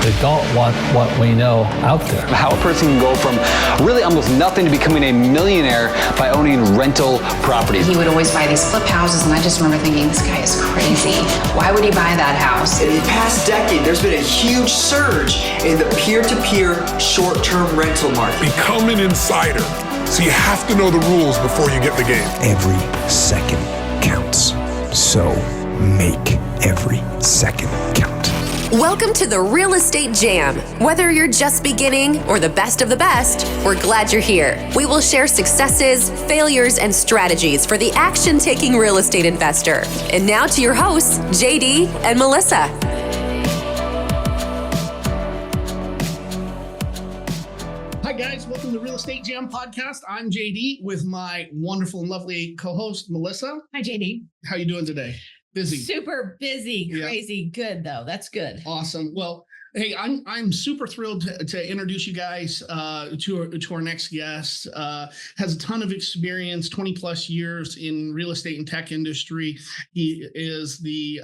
that don't want what we know out there. How a person can go from really almost nothing to becoming a millionaire by owning rental properties. He would always buy these flip houses, and I just remember thinking, this guy is crazy. Why would he buy that house? In the past decade, there's been a huge surge in the peer-to-peer short-term rental market. Become an insider. So you have to know the rules before you get the game. Every second counts. So make every second count. Welcome to the Real Estate Jam. Whether you're just beginning or the best of the best, we're glad you're here. We will share successes, failures, and strategies for the action-taking real estate investor. And now to your hosts, JD and Melissa. Hi guys, welcome to the Real Estate Jam podcast. I'm JD with my wonderful and lovely co-host, Melissa. Hi, JD. How you doing today? Busy. Super busy, crazy, good though. That's good. Awesome. Well, hey, I'm super thrilled to introduce you guys to our next guest. Has a ton of experience, 20 plus years in real estate and tech industry. He is the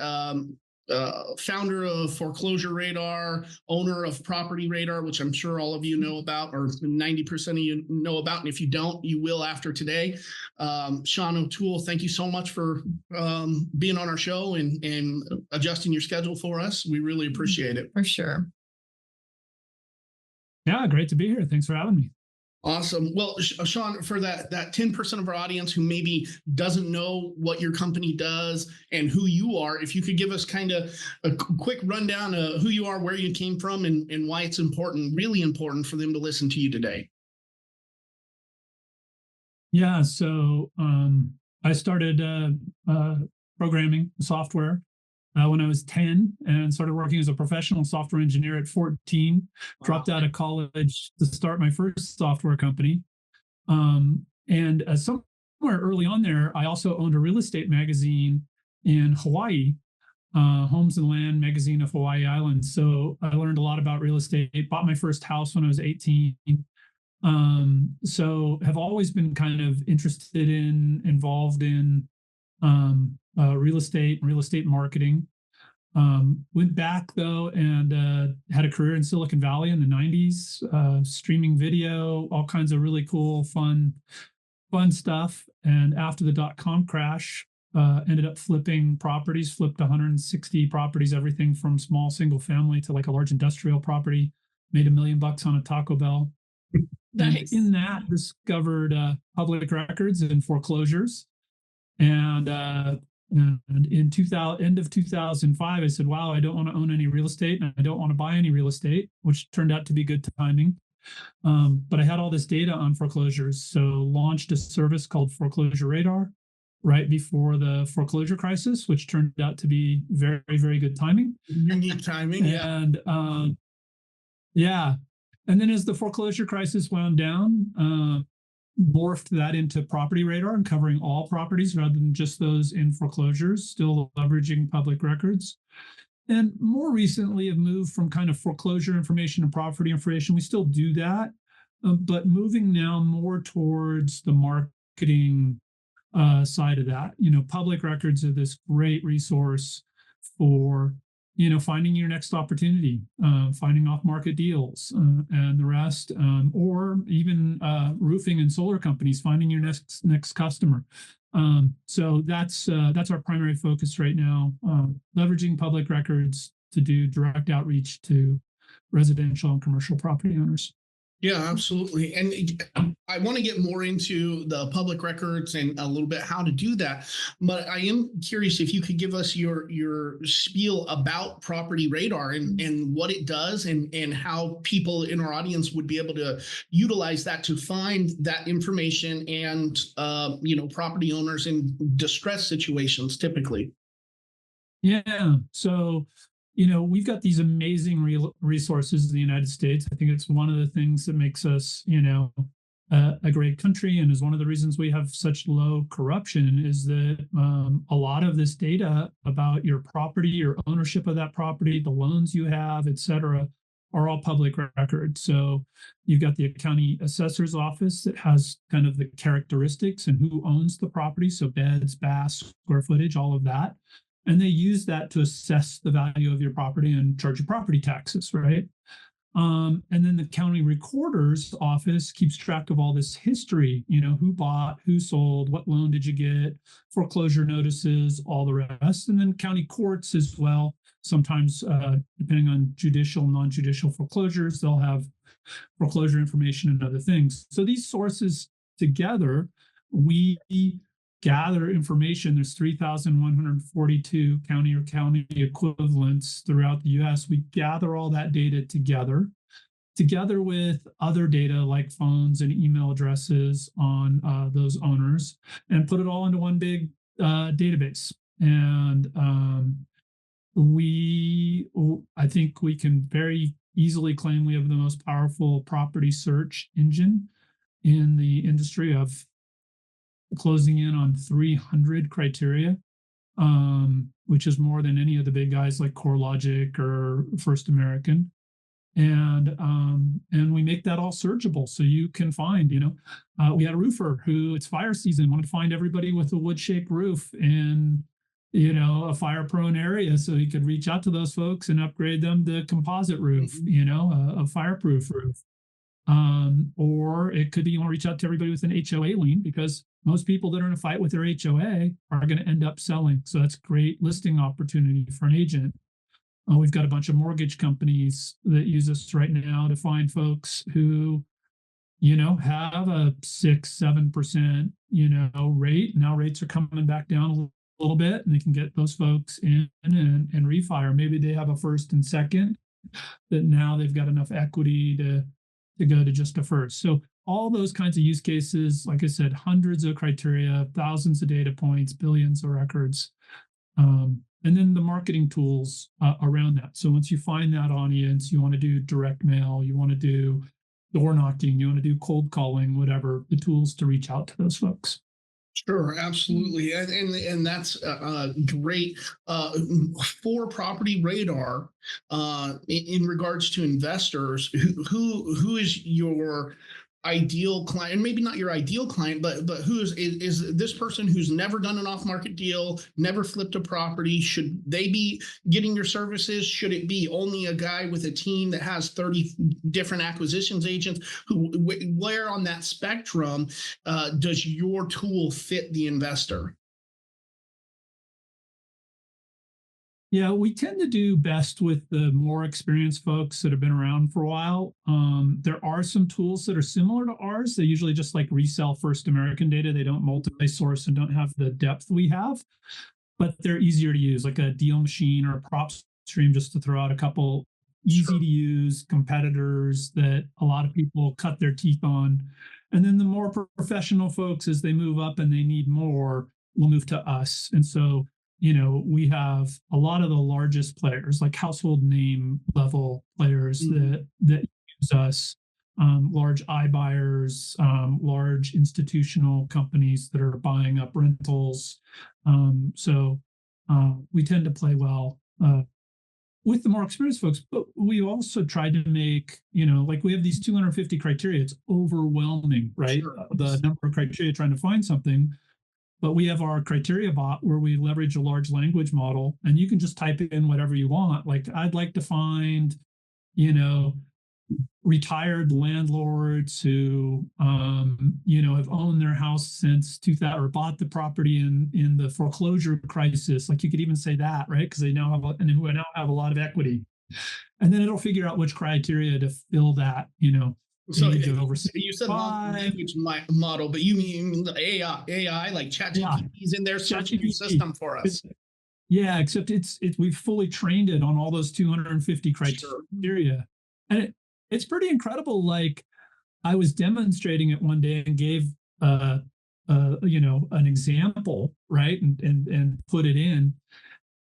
founder of PropertyRadar, owner of PropertyRadar, which I'm sure all of you know about, or 90% of you know about. And if you don't, you will after today. Sean OToole, thank you so much for being on our show and adjusting your schedule for us. We really appreciate it. For sure. Yeah, great to be here. Thanks for having me. Awesome. Well, Sean, for that 10% of our audience who maybe doesn't know what your company does and who you are, if you could give us kind of a quick rundown of who you are, where you came from, and why it's important, really important for them to listen to you today. Yeah, so I started programming software when I was 10 and started working as a professional software engineer at 14, dropped out of college to start my first software company. And somewhere early on there, I also owned a real estate magazine in Hawaii, Homes and Land magazine of Hawaii Islands. So I learned a lot about real estate, bought my first house when I was 18. So have always been kind of involved in real estate marketing. Went back though and had a career in Silicon Valley in the 90s, streaming video, all kinds of really cool, fun stuff. And after the dot-com crash, ended up flipping properties, flipped 160 properties, everything from small single family to like a large industrial property, made $1 million on a Taco Bell. Nice. And in that, discovered public records and foreclosures. And in end of 2005, I said, wow, I don't want to own any real estate and I don't want to buy any real estate, which turned out to be good timing. But I had all this data on foreclosures. So launched a service called PropertyRadar right before the foreclosure crisis, which turned out to be very, very good timing. Unique timing. And and then as the foreclosure crisis wound down, morphed that into PropertyRadar and covering all properties rather than just those in foreclosures, still leveraging public records. And more recently have moved from kind of foreclosure information and property information. We still do that, but moving now more towards the marketing side of that. Public records are this great resource for finding your next opportunity, finding off-market deals, and the rest, or even roofing and solar companies finding your next customer. So that's our primary focus right now, leveraging public records to do direct outreach to residential and commercial property owners. Yeah, absolutely. And I want to get more into the public records and a little bit how to do that. But I am curious if you could give us your spiel about PropertyRadar and what it does and how people in our audience would be able to utilize that to find that information and, property owners in distress situations typically. Yeah. So we've got these amazing resources in the United States. I think it's one of the things that makes us, a great country, and is one of the reasons we have such low corruption is that a lot of this data about your property, your ownership of that property, the loans you have, et cetera, are all public records. So you've got the county assessor's office that has kind of the characteristics and who owns the property. So beds, baths, square footage, all of that. And they use that to assess the value of your property and charge you property taxes, right? And then the county recorder's office keeps track of all this history, who bought, who sold, what loan did you get, foreclosure notices, all the rest. And then county courts as well. Sometimes, depending on judicial, non-judicial foreclosures, they'll have foreclosure information and other things. So these sources together, we gather information. There's 3,142 county or county equivalents throughout the U.S. We gather all that data together with other data like phones and email addresses on those owners, and put it all into one big database. And I think we can very easily claim we have the most powerful property search engine in the industry, of closing in on 300 criteria, which is more than any of the big guys like CoreLogic or First American. And we make that all searchable, so you can find, we had a roofer who, it's fire season, wanted to find everybody with a wood-shaped roof in, a fire-prone area, so he could reach out to those folks and upgrade them to composite roof, a fireproof roof. Or it could be you want to reach out to everybody with an HOA lien, because most people that are in a fight with their HOA are going to end up selling. So that's a great listing opportunity for an agent. We've got a bunch of mortgage companies that use us right now to find folks who, have a 6-7%, rate. Now rates are coming back down a little bit, and they can get those folks in and refire. Maybe they have a first and second, that now they've got enough equity to go to just a first. So all those kinds of use cases, like I said, hundreds of criteria, thousands of data points, billions of records, and then the marketing tools around that. So once you find that audience, you want to do direct mail, you want to do door knocking, you want to do cold calling, whatever, the tools to reach out to those folks. Sure, absolutely, and that's great for PropertyRadar. In regards to investors, who is your ideal client? And maybe not your ideal client, but who is this person who's never done an off-market deal, never flipped a property? Should they be getting your services? Should it be only a guy with a team that has 30 different acquisitions agents? Where on that spectrum does your tool fit the investor? Yeah, we tend to do best with the more experienced folks that have been around for a while. There are some tools that are similar to ours. They usually just like resell First American data. They don't multi-source and don't have the depth we have, but they're easier to use, like a Deal Machine or a PropStream, just to throw out a couple easy to use competitors that a lot of people cut their teeth on. And then the more professional folks, as they move up and they need more, will move to us. And so we have a lot of the largest players, like household name level players that use us, large iBuyers, large institutional companies that are buying up rentals. So we tend to play well with the more experienced folks, but we also tried to make, like we have these 250 criteria. It's overwhelming, right? Sure. The number of criteria trying to find something. But we have our criteria bot where we leverage a large language model, and you can just type in whatever you want. Like, I'd like to find, retired landlords who, have owned their house since 2000 or bought the property in the foreclosure crisis. Like, you could even say that, right? Because they now have a lot of equity, and then it'll figure out which criteria to fill that, So you said language model, but you mean the AI like ChatGPT is in there searching the system for us. Yeah, except it's we've fully trained it on all those 250 criteria. And it's pretty incredible. Like, I was demonstrating it one day and gave an example, right? And put it in.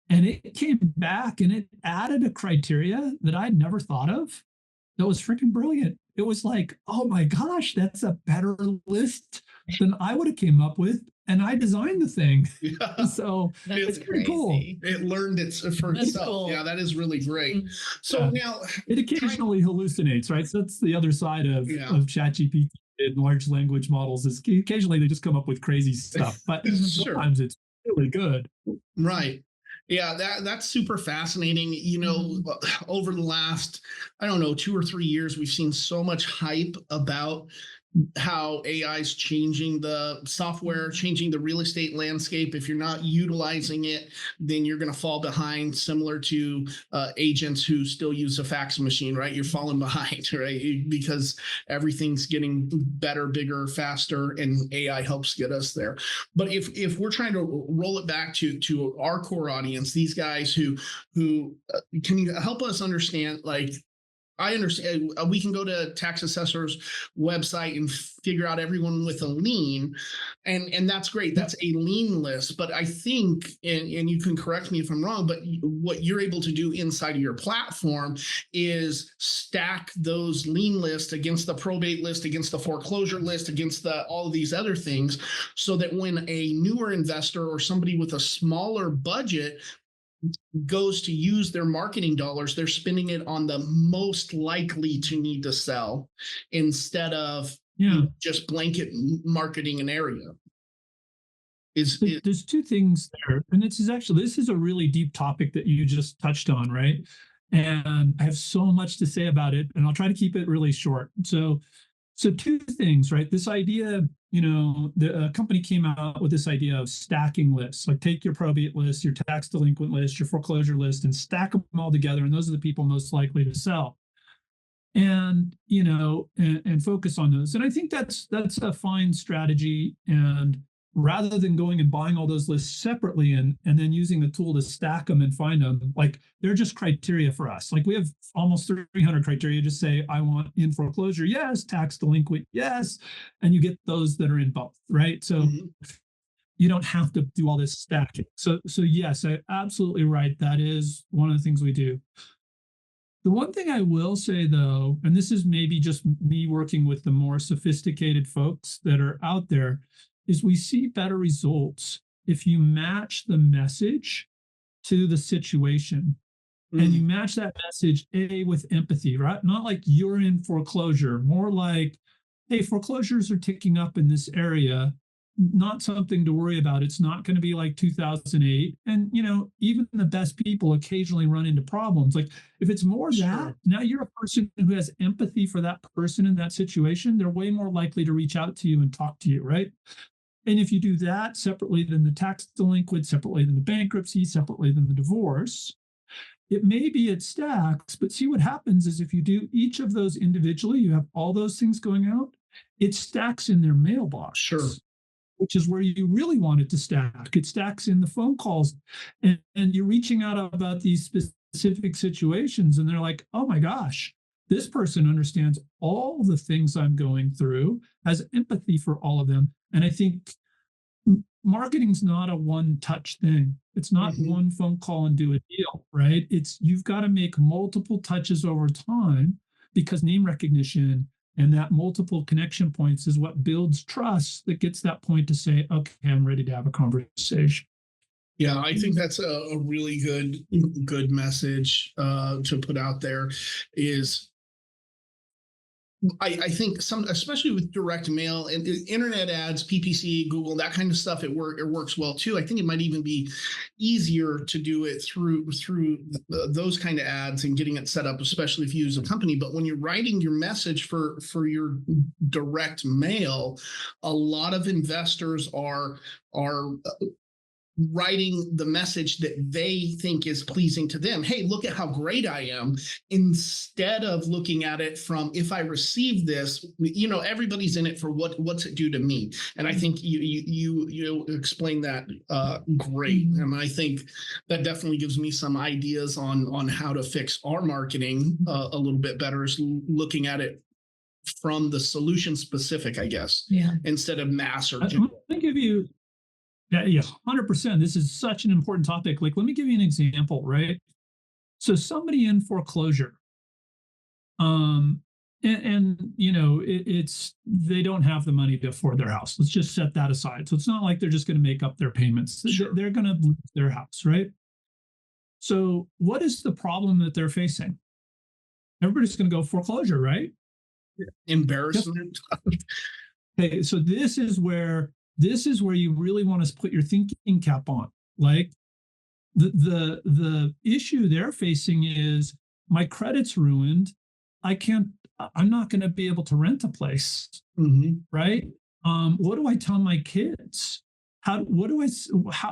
And it came back and it added a criteria that I'd never thought of. That was freaking brilliant. It was like, oh my gosh, that's a better list than I would have came up with. And I designed the thing. Yeah. So it's pretty cool. It learned it for itself. Cool. Yeah, that is really great. So now it occasionally hallucinates, right? So that's the other side of ChatGPT and large language models, is occasionally they just come up with crazy stuff, but sometimes it's really good. Right. Yeah, that's super fascinating. You know, over the last, I don't know, 2 or 3 years, we've seen so much hype about how AI is changing the software, changing the real estate landscape. If you're not utilizing it, then you're going to fall behind, similar to agents who still use a fax machine, right? You're falling behind, right? Because everything's getting better, bigger, faster, and AI helps get us there. But if we're trying to roll it back to our core audience, these guys who can you help us understand, like, I understand we can go to tax assessor's website and figure out everyone with a lien, and that's great. That's a lien list. But I think, and you can correct me if I'm wrong, but what you're able to do inside of your platform is stack those lien lists against the probate list, against the foreclosure list, against all of these other things, so that when a newer investor or somebody with a smaller budget goes to use their marketing dollars, they're spending it on the most likely to need to sell, instead of just blanket marketing an area. There's two things there, and this is a really deep topic that you just touched on, right? And I have so much to say about it, and I'll try to keep it really short. So two things, right? This idea, the company came out with this idea of stacking lists, like take your probate list, your tax delinquent list, your foreclosure list, and stack them all together. And those are the people most likely to sell. And, and focus on those. And I think that's a fine strategy. And rather than going and buying all those lists separately and then using the tool to stack them and find them, like, they're just criteria for us. Like, we have almost 300 criteria. Just say, I want in foreclosure, yes, tax delinquent, yes, and you get those that are in both, right? So you don't have to do all this stacking. So yes, absolutely right. That is one of the things we do. The one thing I will say, though, and this is maybe just me working with the more sophisticated folks that are out there, is we see better results if you match the message to the situation. And you match that message with empathy, right? Not like you're in foreclosure, more like, hey, foreclosures are ticking up in this area, not something to worry about. It's not going to be like 2008. And, even the best people occasionally run into problems. Like, if it's more that, now you're a person who has empathy for that person in that situation, they're way more likely to reach out to you and talk to you, right? And if you do that separately than the tax delinquent, separately than the bankruptcy, separately than the divorce, it may be it stacks, but see what happens is if you do each of those individually, you have all those things going out, it stacks in their mailbox. Sure. Which is where you really want it to stack. It stacks in the phone calls, and you're reaching out about these specific situations, and they're like, oh my gosh, this person understands all the things I'm going through, has empathy for all of them. And I think marketing's not a one-touch thing. It's not one phone call and do a deal, right? You've got to make multiple touches over time, because name recognition and that multiple connection points is what builds trust that gets that point to say, okay, I'm ready to have a conversation. Yeah, I think that's a really good message to put out there. Is I think especially with direct mail and internet ads, PPC, Google, that kind of stuff, it works well too. I think it might even be easier to do it through those kind of ads and getting it set up, especially if you use a company. But when you're writing your message for your direct mail, a lot of investors are writing the message that they think is pleasing to them. Hey, look at how great I am, instead of looking at it from, if I receive this, everybody's in it for what's it do to me. And I think you explain that great. And I think that definitely gives me some ideas on how to fix our marketing a little bit better, is looking at it from the solution specific, I guess, instead of mass or general. Let me give you. Yeah, 100%. This is such an important topic. Like, let me give you an example, right? So somebody in foreclosure, it's they don't have the money to afford their house. Let's just set that aside. So it's not like they're just going to make up their payments. Sure. They're going to lose their house, right? So what is the problem that they're facing? Everybody's going to go foreclosure, right? Embarrassment. Okay, so this is where you really want to put your thinking cap on. Like, the issue they're facing is my credit's ruined. I'm not going to be able to rent a place, right? What do I tell my kids? How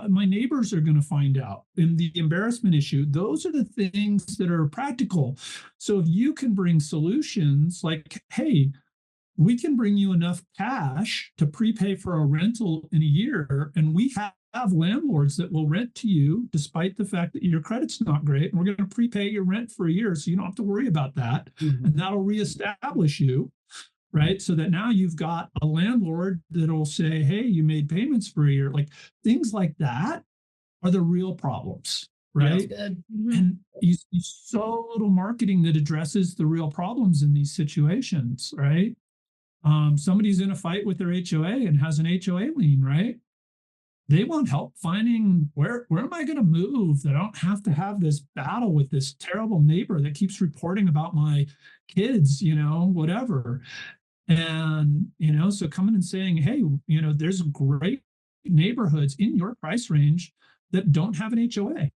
my neighbors are going to find out? And the embarrassment issue, those are the things that are practical. So if you can bring solutions like, hey, we can bring you enough cash to prepay for a rental in a year, and we have landlords that will rent to you despite the fact that your credit's not great, and we're going to prepay your rent for a year so you don't have to worry about that, and that'll reestablish you, right? So that now you've got a landlord that'll say, hey, you made payments for a year. Like, things like that are the real problems, right? And you see so little marketing that addresses the real problems in these situations, right? Somebody's in a fight with their HOA and has an HOA lien, right? They want help finding where am I going to move that I don't have to have this battle with this terrible neighbor that keeps reporting about my kids, whatever. And, so coming and saying, hey, there's great neighborhoods in your price range that don't have an HOA,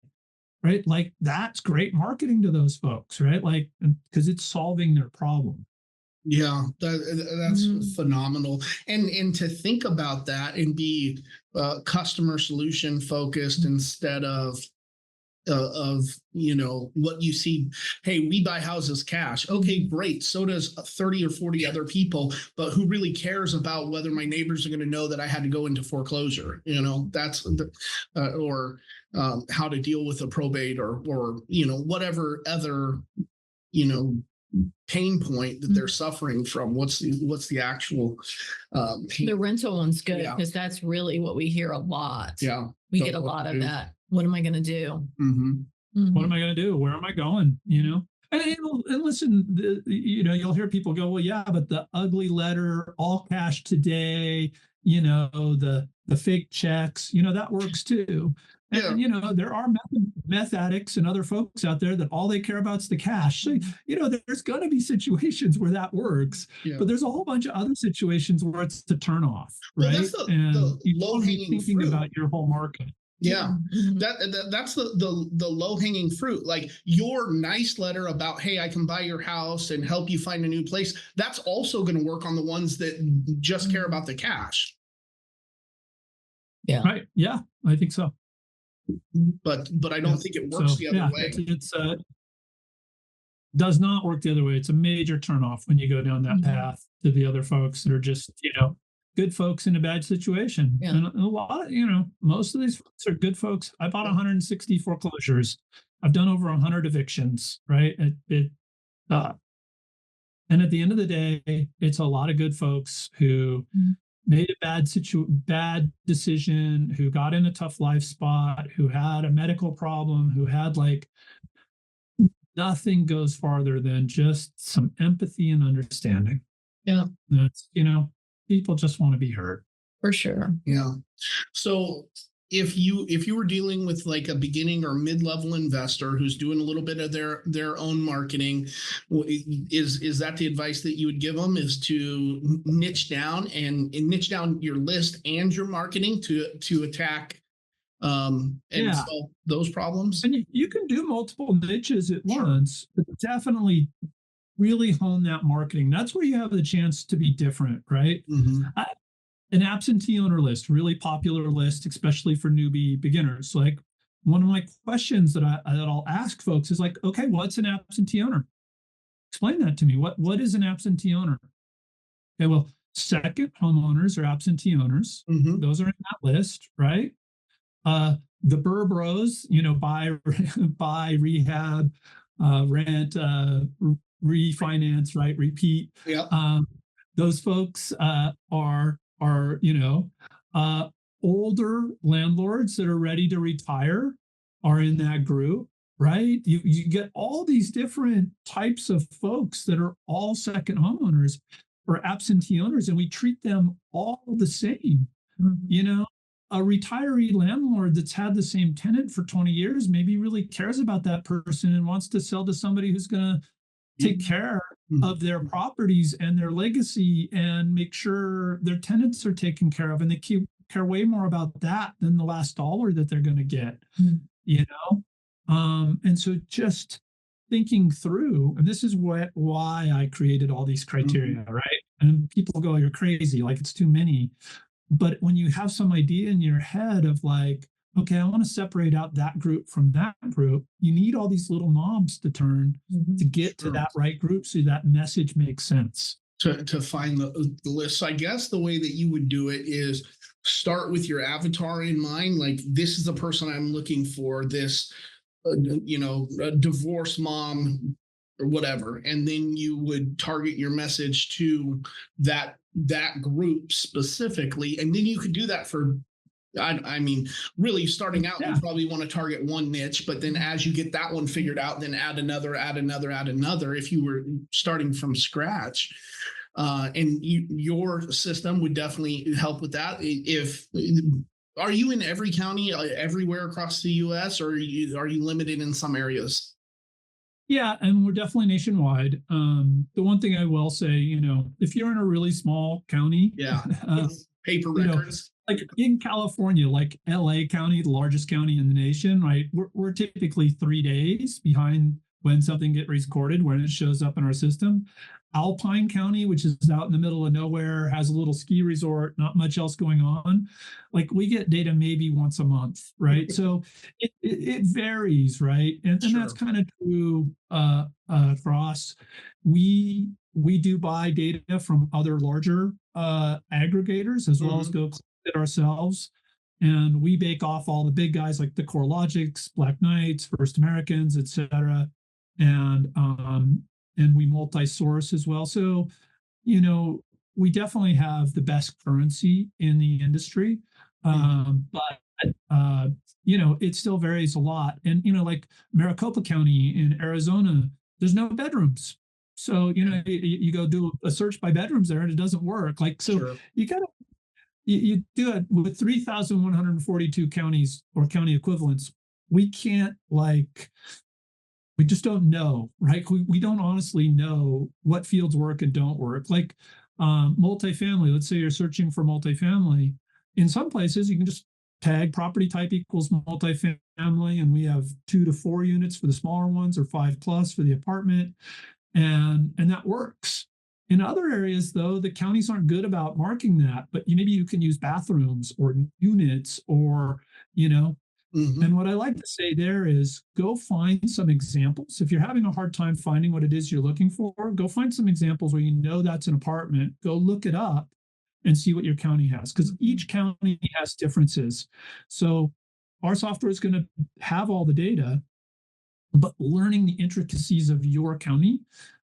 right? Like, that's great marketing to those folks, right? Like, because it's solving their problem. Yeah, that's phenomenal. And to think about that and be customer solution focused instead of what you see. Hey, we buy houses cash. Okay, great. So does 30 or 40 other people, but who really cares about whether my neighbors are going to know that I had to go into foreclosure? That's or how to deal with a probate or whatever other pain point that they're suffering from. What's the actual the rental one's good because that's really what we hear a lot. Yeah, we get a lot of that. What am I going to do? What am I going to do? Where am I going? And listen, you'll hear people go, well, yeah, but the ugly letter, all cash today, the fake checks, that works too. And, there are meth addicts and other folks out there that all they care about is the cash. So, there's going to be situations where that works, but there's a whole bunch of other situations where it's the turn off, right? Well, that's and you low hanging thinking fruit about your whole market. Yeah, that's the low hanging fruit. Like your nice letter about, hey, I can buy your house and help you find a new place. That's also going to work on the ones that just care about the cash. Yeah. Right. Yeah, I think so. But I don't think it works the other way. It's does not work the other way. It's a major turnoff when you go down that path to the other folks that are just, good folks in a bad situation. Yeah. And a lot of, most of these folks are good folks. I bought 160 foreclosures. I've done over 100 evictions, right? And at the end of the day, it's a lot of good folks who made a bad decision, who got in a tough life spot, who had a medical problem, who had nothing goes farther than just some empathy and understanding. Yeah. That's, people just want to be heard. For sure. Yeah. So if you were dealing with like a beginning or mid-level investor who's doing a little bit of their own marketing, is that the advice that you would give them, is to niche down and niche down your list and your marketing to attack and solve those problems? And you can do multiple niches at once, but definitely really hone that marketing. That's where you have the chance to be different, right? An absentee owner list, really popular list, especially for newbie beginners. Like, one of my questions that I'll ask folks is like, okay, what's an absentee owner? Explain that to me. What is an absentee owner? Okay, well, second homeowners are absentee owners. Those are in that list, right? The Burbros, buy, rehab, rent, refinance, right? Repeat. Yeah. Those folks are older landlords that are ready to retire are in that group, right? You get all these different types of folks that are all second homeowners or absentee owners, and we treat them all the same. A retiree landlord that's had the same tenant for 20 years maybe really cares about that person and wants to sell to somebody who's going to take care of their properties and their legacy and make sure their tenants are taken care of. And they care way more about that than the last dollar that they're going to get. you know? And so just thinking through, and this is why I created all these criteria, right? And people go, you're crazy, like it's too many. But when you have some idea in your head of like, okay, I want to separate out that group from that group, you need all these little knobs to turn to get to that right group so that message makes sense. To find the list. So I guess the way that you would do it is start with your avatar in mind. Like, this is the person I'm looking for, this, a divorced mom or whatever. And then you would target your message to that group specifically. And then you could do that for, I mean, really starting out, you probably want to target one niche, but then as you get that one figured out, then add another, if you were starting from scratch. And your system would definitely help with that. Are you in every county, everywhere across the U.S., or are you limited in some areas? Yeah, and we're definitely nationwide. The one thing I will say, if you're in a really small county, paper records. Like in California, like LA County, the largest county in the nation, right? We're typically 3 days behind when something gets recorded, when it shows up in our system. Alpine County, which is out in the middle of nowhere, has a little ski resort, not much else going on. Like we get data maybe once a month, right? So it varies, right? And that's kind of true across. We do buy data from other larger aggregators as well as go collect it ourselves. And we bake off all the big guys like the CoreLogics, Black Knights, First Americans, et cetera. And we multi-source as well. So, we definitely have the best currency in the industry. But it still varies a lot. And, like Maricopa County in Arizona, there's no bedrooms. So, you go do a search by bedrooms there and it doesn't work. Like, so you got to, you do it with 3,142 counties or county equivalents. We can't we just don't know, right? We don't honestly know what fields work and don't work. Like multifamily, let's say you're searching for multifamily. In some places, you can just tag property type equals multifamily, and we have 2 to 4 units for the smaller ones or 5+ for the apartment, and that works. In other areas, though, the counties aren't good about marking that, but maybe you can use bathrooms or units or, And what I like to say there is go find some examples. If you're having a hard time finding what it is you're looking for, go find some examples where that's an apartment. Go look it up and see what your county has, because each county has differences. So our software is going to have all the data, but learning the intricacies of your county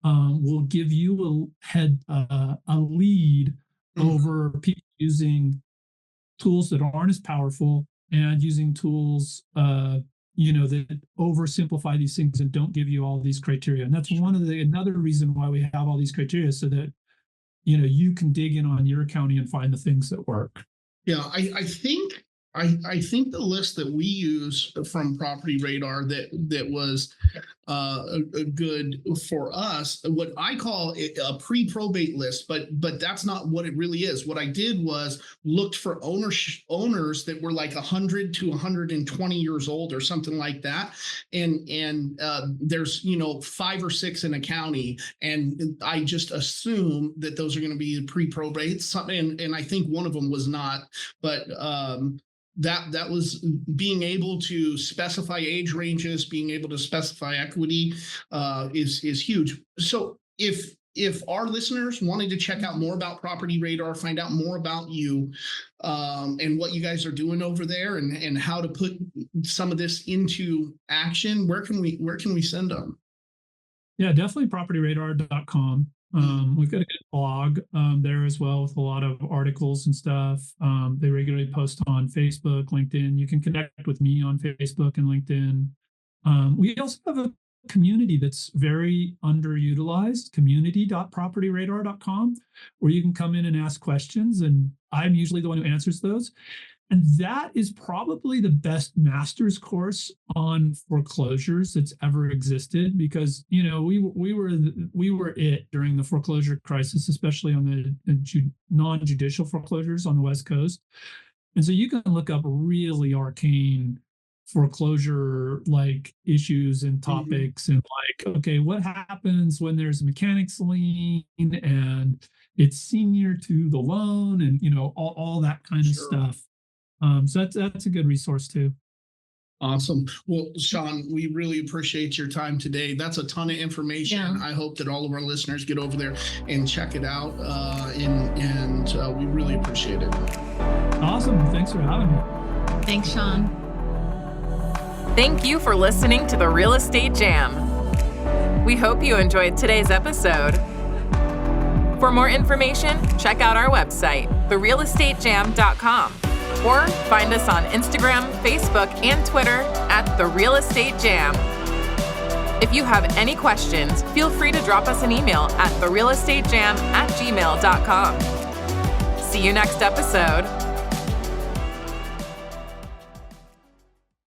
will give you a lead over people using tools that aren't as powerful and using tools, that oversimplify these things and don't give you all these criteria. And that's another reason why we have all these criteria, so that, you can dig in on your county and find the things that work. Yeah, I think the list that we use from PropertyRadar that was good for us, what I call it a pre-probate list, but that's not what it really is. What I did was looked for owners that were like 100 to 120 years old or something like that, and there's 5 or 6 in a county, and I just assume that those are going to be pre-probate. And I think one of them was not, but that was being able to specify age ranges, being able to specify equity is huge. So if our listeners wanted to check out more about PropertyRadar, find out more about you and what you guys are doing over there, and how to put some of this into action, where can we send them? Yeah, definitely PropertyRadar.com. We've got a good blog there as well with a lot of articles and stuff. They regularly post on Facebook, LinkedIn. You can connect with me on Facebook and LinkedIn. We also have a community that's very underutilized, community.propertyradar.com, where you can come in and ask questions, and I'm usually the one who answers those. And that is probably the best master's course on foreclosures that's ever existed, because we were it during the foreclosure crisis, especially on the non-judicial foreclosures on the West Coast. And so you can look up really arcane foreclosure like issues and topics, and like, okay, what happens when there's a mechanics lien and it's senior to the loan, and all that kind of stuff. So that's a good resource too. Awesome. Well, Sean, we really appreciate your time today. That's a ton of information. Yeah. I hope that all of our listeners get over there and check it out. And we really appreciate it. Awesome. Thanks for having me. Thanks, Sean. Thank you for listening to the Real Estate Jam. We hope you enjoyed today's episode. For more information, check out our website, therealestatejam.com, or find us on Instagram, Facebook, and Twitter at The Real Estate Jam. If you have any questions, feel free to drop us an email at therealestatejam@gmail.com. See you next episode.